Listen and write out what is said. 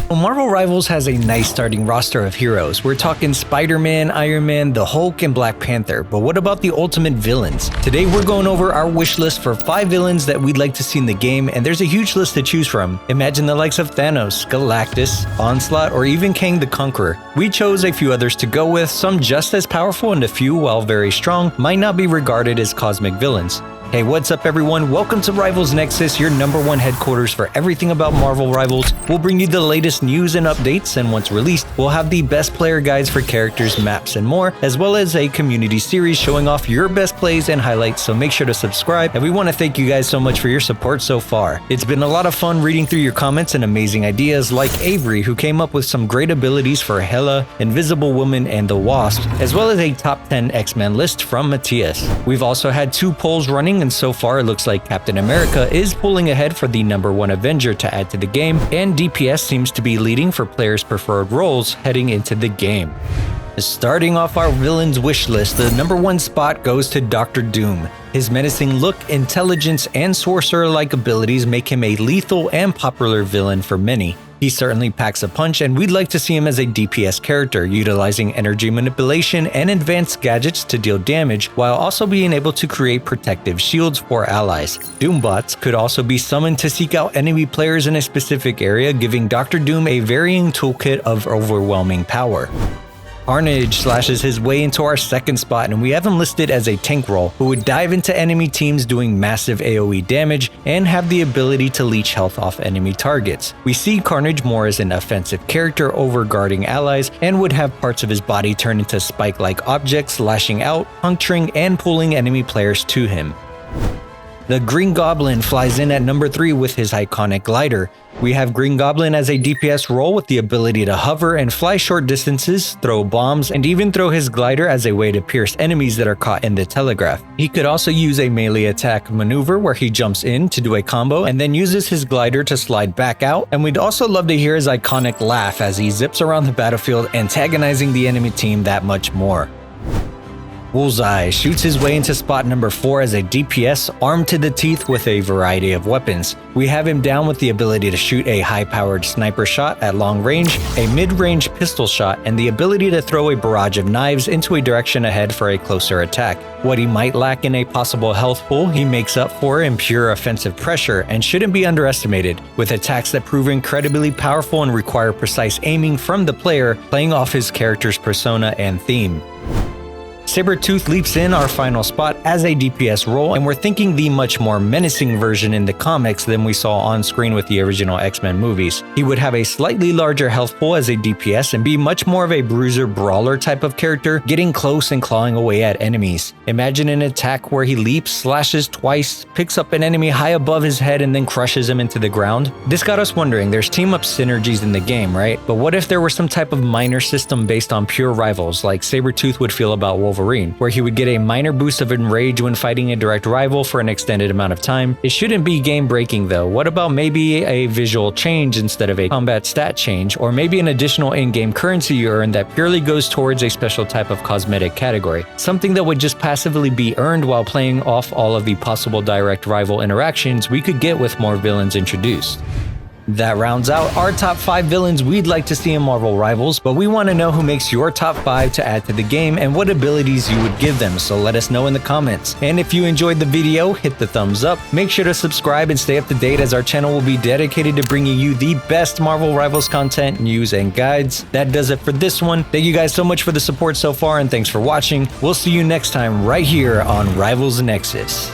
Well, Marvel Rivals has a nice starting roster of heroes. We're talking Spider-Man, Iron Man, the Hulk, and Black Panther. But what about the ultimate villains? Today we're going over our wish list for 5 villains that we'd like to see in the game, and there's a huge list to choose from. Imagine the likes of Thanos, Galactus, Onslaught, or even Kang the Conqueror. We chose a few others to go with, some just as powerful and a few, while very strong, might not be regarded as cosmic villains. Hey, what's up everyone? Welcome to Rivals Nexus, your #1 headquarters for everything about Marvel Rivals. We'll bring you the latest news and updates, and once released, we'll have the best player guides for characters, maps, and more, as well as a community series showing off your best plays and highlights, so make sure to subscribe, and we want to thank you guys so much for your support so far. It's been a lot of fun reading through your comments and amazing ideas, like Avery, who came up with some great abilities for Hela, Invisible Woman, and the Wasp, as well as a top 10 X-Men list from Matthias. We've also had 2 polls running, and so far it looks like Captain America is pulling ahead for the #1 Avenger to add to the game, and DPS seems to be leading for players' preferred roles heading into the game. Starting off our villains wish list, the #1 spot goes to Dr. Doom. His menacing look, intelligence, and sorcerer-like abilities make him a lethal and popular villain for many. He certainly packs a punch, and we'd like to see him as a DPS character, utilizing energy manipulation and advanced gadgets to deal damage, while also being able to create protective shields for allies. Doombots could also be summoned to seek out enemy players in a specific area, giving Dr. Doom a varying toolkit of overwhelming power. Carnage slashes his way into our second spot, and we have him listed as a tank role who would dive into enemy teams doing massive AoE damage and have the ability to leech health off enemy targets. We see Carnage more as an offensive character over guarding allies, and would have parts of his body turn into spike-like objects, lashing out, puncturing, and pulling enemy players to him. The Green Goblin flies in at #3 with his iconic glider. We have Green Goblin as a DPS role with the ability to hover and fly short distances, throw bombs, and even throw his glider as a way to pierce enemies that are caught in the telegraph. He could also use a melee attack maneuver where he jumps in to do a combo and then uses his glider to slide back out, and we'd also love to hear his iconic laugh as he zips around the battlefield, antagonizing the enemy team that much more. Bullseye shoots his way into spot #4 as a DPS armed to the teeth with a variety of weapons. We have him down with the ability to shoot a high-powered sniper shot at long range, a mid-range pistol shot, and the ability to throw a barrage of knives into a direction ahead for a closer attack. What he might lack in a possible health pool, he makes up for in pure offensive pressure and shouldn't be underestimated, with attacks that prove incredibly powerful and require precise aiming from the player, playing off his character's persona and theme. Sabretooth leaps in our final spot as a DPS role, and we're thinking the much more menacing version in the comics than we saw on screen with the original X-Men movies. He would have a slightly larger health pool as a DPS and be much more of a bruiser brawler type of character, getting close and clawing away at enemies. Imagine an attack where he leaps, slashes twice, picks up an enemy high above his head, and then crushes him into the ground. This got us wondering, there's team-up synergies in the game, right? But what if there were some type of minor system based on pure rivals, like Sabretooth would feel about Wolverine, where he would get a minor boost of enrage when fighting a direct rival for an extended amount of time? It shouldn't be game breaking though. What about maybe a visual change instead of a combat stat change, or maybe an additional in-game currency you earn that purely goes towards a special type of cosmetic category? Something that would just passively be earned while playing off all of the possible direct rival interactions we could get with more villains introduced. That rounds out our top 5 villains we'd like to see in Marvel Rivals, but we want to know who makes your top 5 to add to the game and what abilities you would give them, so let us know in the comments. And if you enjoyed the video, hit the thumbs up, make sure to subscribe and stay up to date, as our channel will be dedicated to bringing you the best Marvel Rivals content, news, and guides. That does it for this one. Thank you guys so much for the support so far, and thanks for watching. We'll see you next time right here on Rivals Nexus.